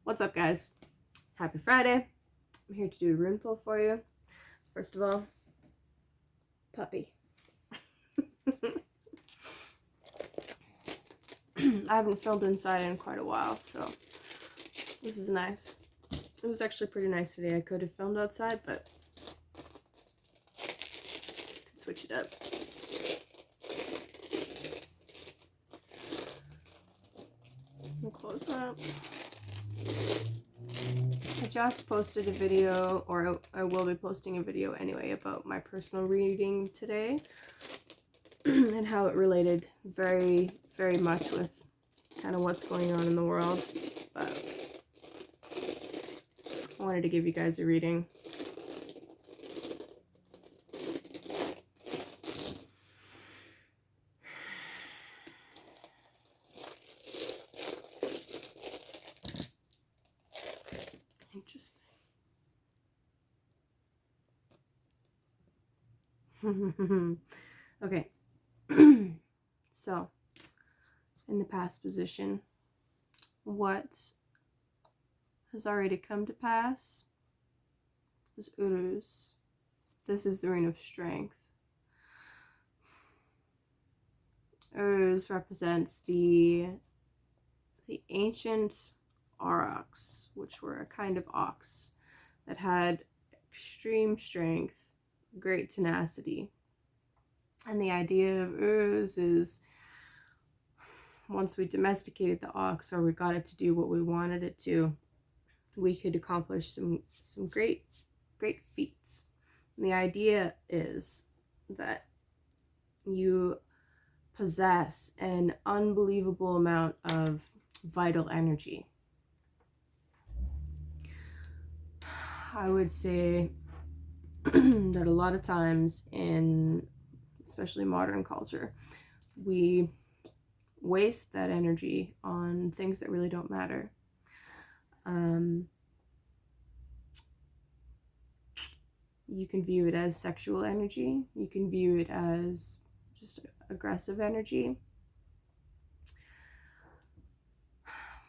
What's up, guys? Happy Friday. I'm here to do a rune pull for you. First of all, puppy. I haven't filmed inside in quite a while, so this is nice. It was actually pretty nice today. I could have filmed outside, but could switch it up. We'll close that. I just posted a video, or I will be posting a video anyway, about my personal reading today and how it related very, very much with kind of what's going on in the world. But I wanted to give you guys a reading. Interesting. Okay. So, in the past position, what has already come to pass is Uruz. This is the Rune of Strength. Uruz represents the ancient aurochs, which were a kind of ox that had extreme strength, great tenacity. And the idea of Uruz is, once we domesticated the ox, or we got it to do what we wanted it to, we could accomplish some great feats. And the idea is that you possess an unbelievable amount of vital energy. I would say that a lot of times in especially modern culture, we waste that energy on things that really don't matter. You can view it as sexual energy. You can view it as just aggressive energy.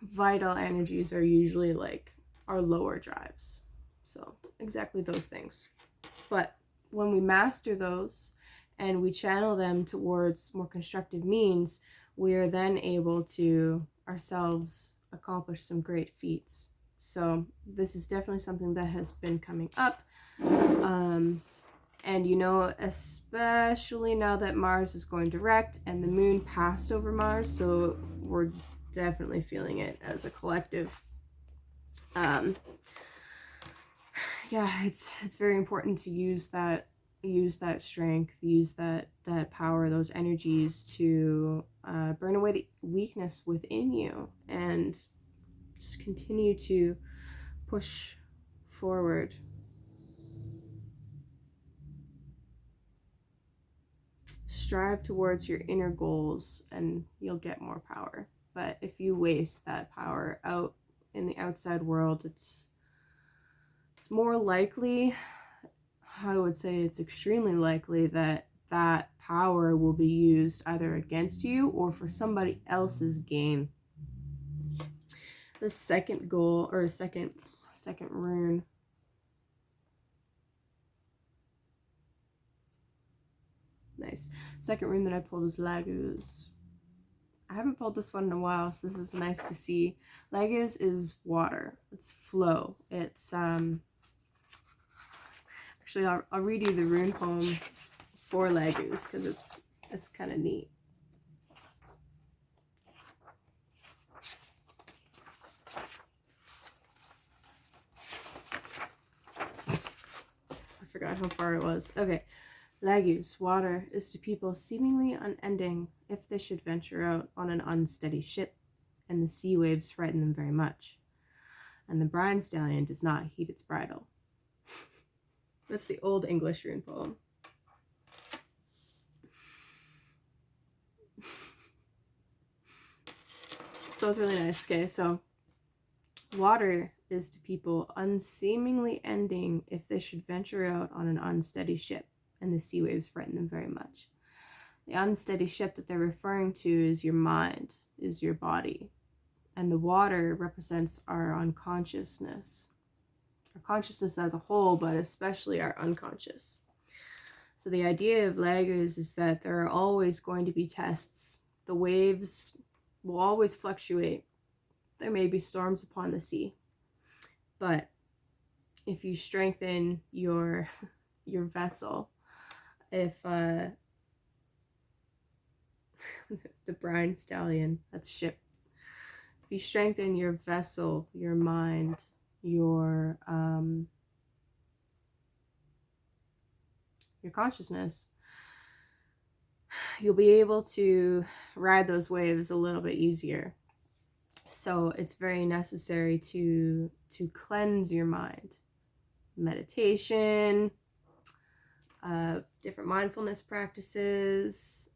Vital energies are usually like our lower drives. So exactly those things. But when we master those and we channel them towards more constructive means, we are then able to ourselves accomplish some great feats. So this is definitely something that has been coming up. And you know, especially now that Mars is going direct and the moon passed over Mars, so we're definitely feeling it as a collective. Yeah, it's very important to use that strength, use that power, those energies to burn away the weakness within you and just continue to push forward. Strive towards your inner goals and you'll get more power. But if you waste that power out in the outside world, it's more likely, I would say it's extremely likely, that that power will be used either against you or for somebody else's gain. The second goal, or second rune, nice. Second rune that I pulled is Laguz. I haven't pulled this one in a while, so this is nice to see. Laguz is water. It's flow. It's actually, I'll read you the rune poem for Laguz because it's kind of neat. I forgot how far it was. Okay. Laguz, water, is to people seemingly unending if they should venture out on an unsteady ship, and the sea waves frighten them very much. And the bride stallion does not heed its bridle. That's the old English rune poem. So it's really nice. Okay, so water is to people unseemingly ending if they should venture out on an unsteady ship, and the sea waves frighten them very much. The unsteady ship that they're referring to is your mind, is your body. And the water represents our unconsciousness. Our consciousness as a whole, but especially our unconscious. So the idea of Lagos is that there are always going to be tests. The waves will always fluctuate. There may be storms upon the sea. But if you strengthen your vessel, if the brine stallion, that's ship. If you strengthen your vessel, your mind, your consciousness, you'll be able to ride those waves a little bit easier. So it's very necessary to cleanse your mind. Meditation, different mindfulness practices,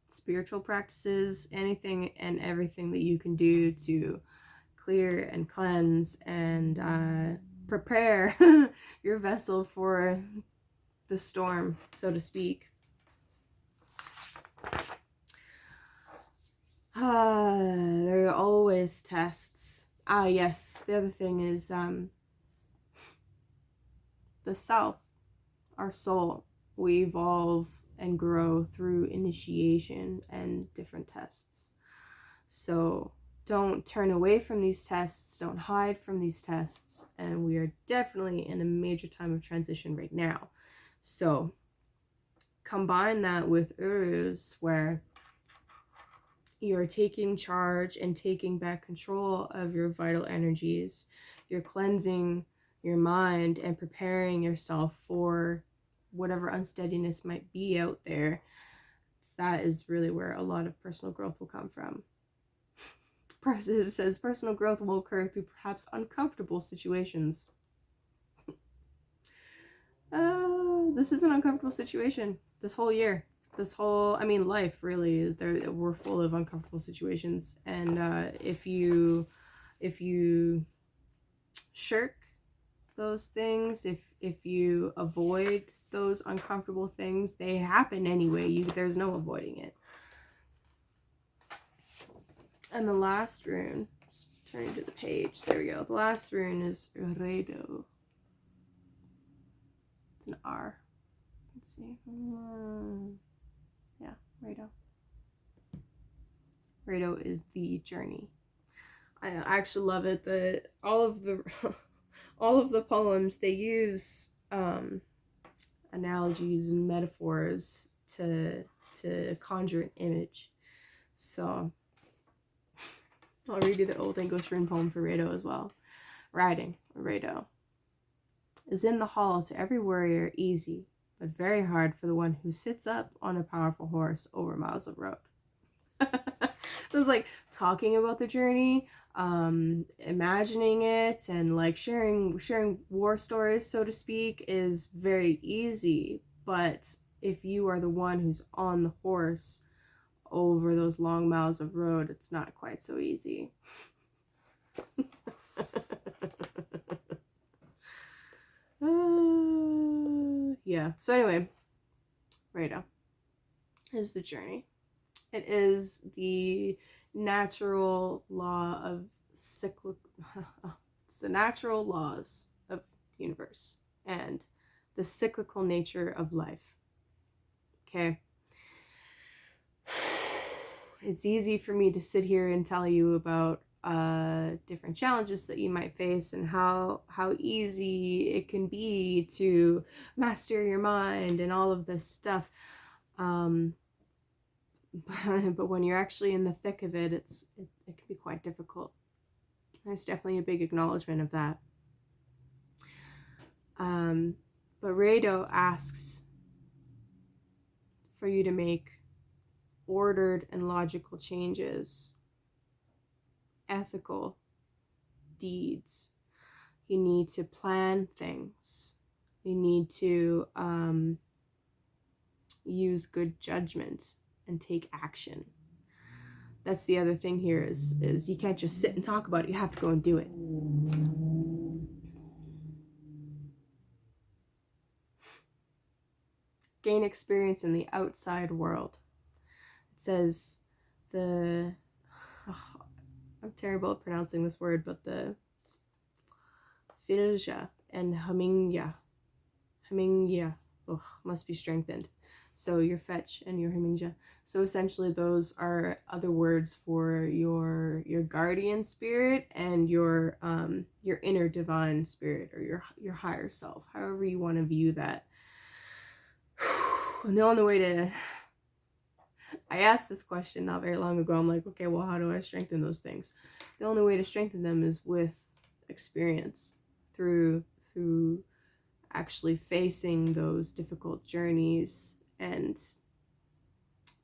spiritual practices, anything and everything that you can do to clear and cleanse and prepare your vessel for the storm, so to speak. There are always tests. Yes, the other thing is the self, our soul. We evolve and grow through initiation and different tests. So don't turn away from these tests, don't hide from these tests, and we are definitely in a major time of transition right now. So combine that with Uruz, where you're taking charge and taking back control of your vital energies. You're cleansing your mind and preparing yourself for whatever unsteadiness might be out there. That is really where a lot of personal growth will come from. It says personal growth will occur through perhaps uncomfortable situations. This is an uncomfortable situation this whole year. Life really. We're full of uncomfortable situations, and if you shirk those things, if you avoid those uncomfortable things, they happen anyway. There's no avoiding it. And the last rune, just turning to the page, there we go. The last rune is Redo. It's an R. Let's see. Yeah, Redo. Redo is the journey. I actually love it. All of the poems, they use analogies and metaphors to conjure an image. So I'll read you the Old English rune poem for Redo as well. Riding, Redo. Is in the hall to every warrior easy, but very hard for the one who sits up on a powerful horse over miles of road. So it's like talking about the journey, imagining it, and like sharing war stories, so to speak, is very easy. But if you are the one who's on the horse over those long miles of road, it's not quite so easy. Yeah. So anyway, Redo is the journey. It is the natural law of it's the natural laws of the universe and the cyclical nature of life. Okay. It's easy for me to sit here and tell you about different challenges that you might face and how easy it can be to master your mind and all of this stuff. But when you're actually in the thick of it, it can be quite difficult. There's definitely a big acknowledgement of that. But Redo asks for you to make ordered and logical changes, ethical deeds. You need to plan things. You need to use good judgment and take action. That's the other thing here is you can't just sit and talk about it. You have to go and do it. Gain experience in the outside world. It says, oh, I'm terrible at pronouncing this word, but the Firja and Hamingya. Must be strengthened. So your fetch and your Hamingya. So essentially those are other words for your guardian spirit and your inner divine spirit, or your higher self, however you want to view that. And the only way to, I asked this question not very long ago. I'm like, okay, well, how do I strengthen those things? The only way to strengthen them is with experience, through actually facing those difficult journeys and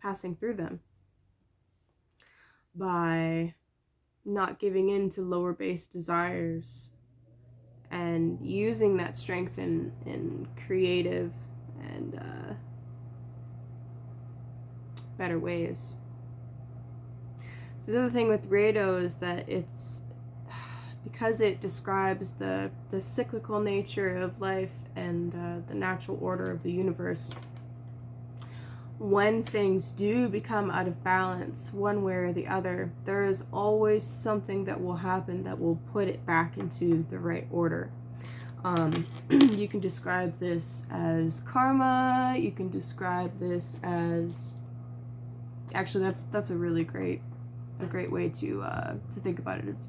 passing through them, by not giving in to lower base desires and using that strength in creative and better ways. So the other thing with Rado is that it's, because it describes the cyclical nature of life and the natural order of the universe, when things do become out of balance one way or the other, there is always something that will happen that will put it back into the right order. You can describe this as karma. You can describe this as, actually that's a really great way to think about it. It's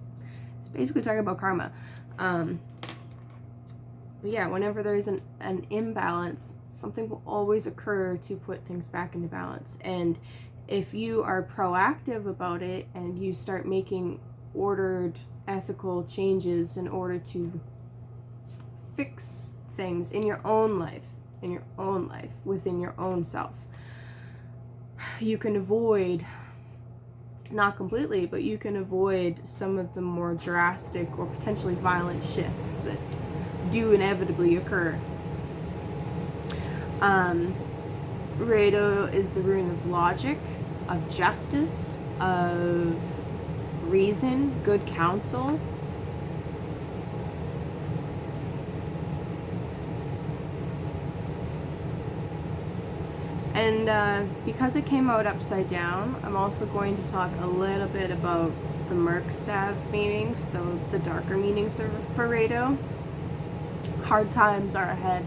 basically talking about karma. But yeah, whenever there's an imbalance, something will always occur to put things back into balance. And if you are proactive about it and you start making ordered, ethical changes in order to fix things in your own life, within your own self, you can avoid, not completely, but you can avoid some of the more drastic or potentially violent shifts that do inevitably occur. Rado is the rune of logic, of justice, of reason, good counsel. And because it came out upside down, I'm also going to talk a little bit about the Merkstav meaning, so the darker meanings for Rado. Hard times are ahead.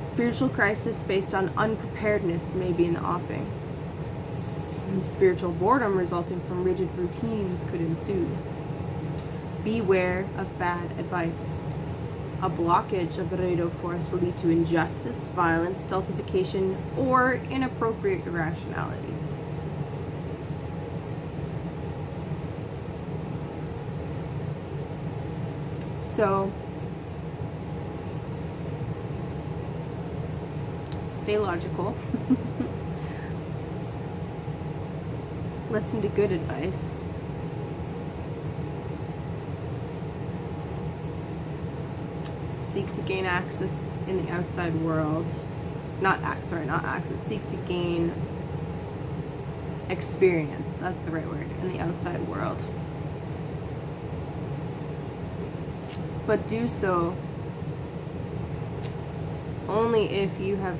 Spiritual crisis based on unpreparedness may be in the offing. Spiritual boredom resulting from rigid routines could ensue. Beware of bad advice. A blockage of the Rado force will lead to injustice, violence, stultification, or inappropriate irrationality. So, stay logical. Listen to good advice. Seek to gain access in the outside world. Not access. Seek to gain experience. That's the right word. In the outside world. But do so only if you have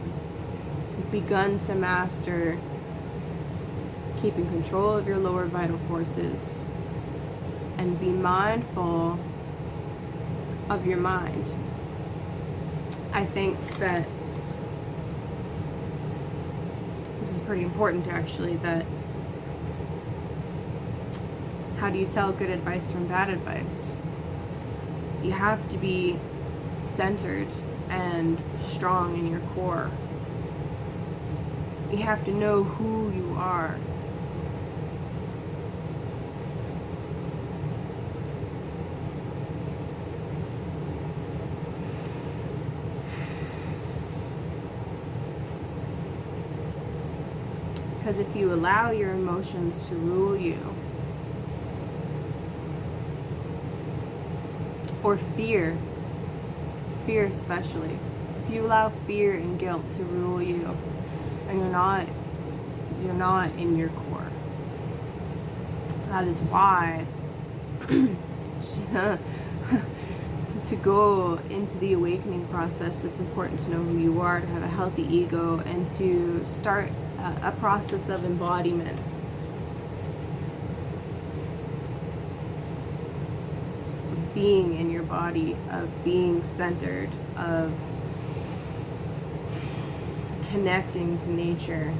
begun to master keeping control of your lower vital forces and be mindful of your mind. I think that this is pretty important, actually, that how do you tell good advice from bad advice? You have to be centered and strong in your core. You have to know who you are. Because if you allow your emotions to rule you, or fear especially, if you allow fear and guilt to rule you, and you're not in your core, that is why to go into the awakening process, it's important to know who you are, to have a healthy ego, and to start a process of embodiment. being in your body, of being centered, of connecting to nature.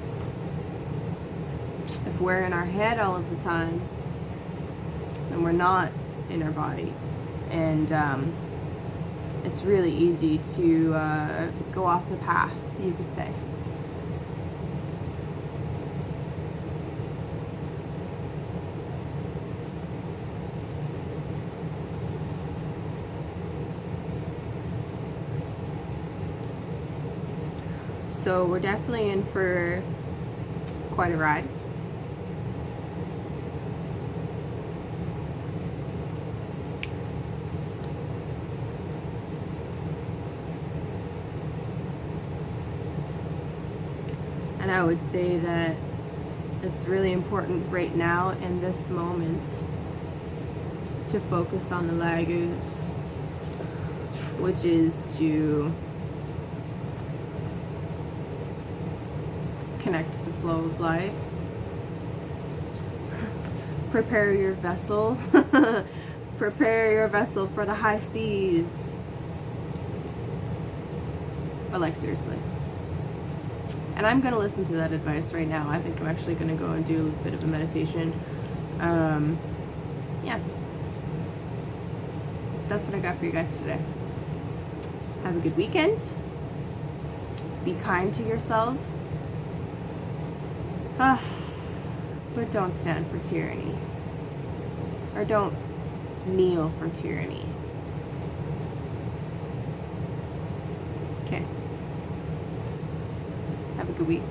If we're in our head all of the time, then we're not in our body. And it's really easy to go off the path, you could say. So we're definitely in for quite a ride. And I would say that it's really important right now in this moment to focus on the lagus, which is to connect to the flow of life. Prepare your vessel. Prepare your vessel for the high seas. But like, seriously. And I'm going to listen to that advice right now. I think I'm actually going to go and do a bit of a meditation. Yeah. That's what I got for you guys today. Have a good weekend. Be kind to yourselves. But don't stand for tyranny. Or don't kneel for tyranny. Okay. Have a good week.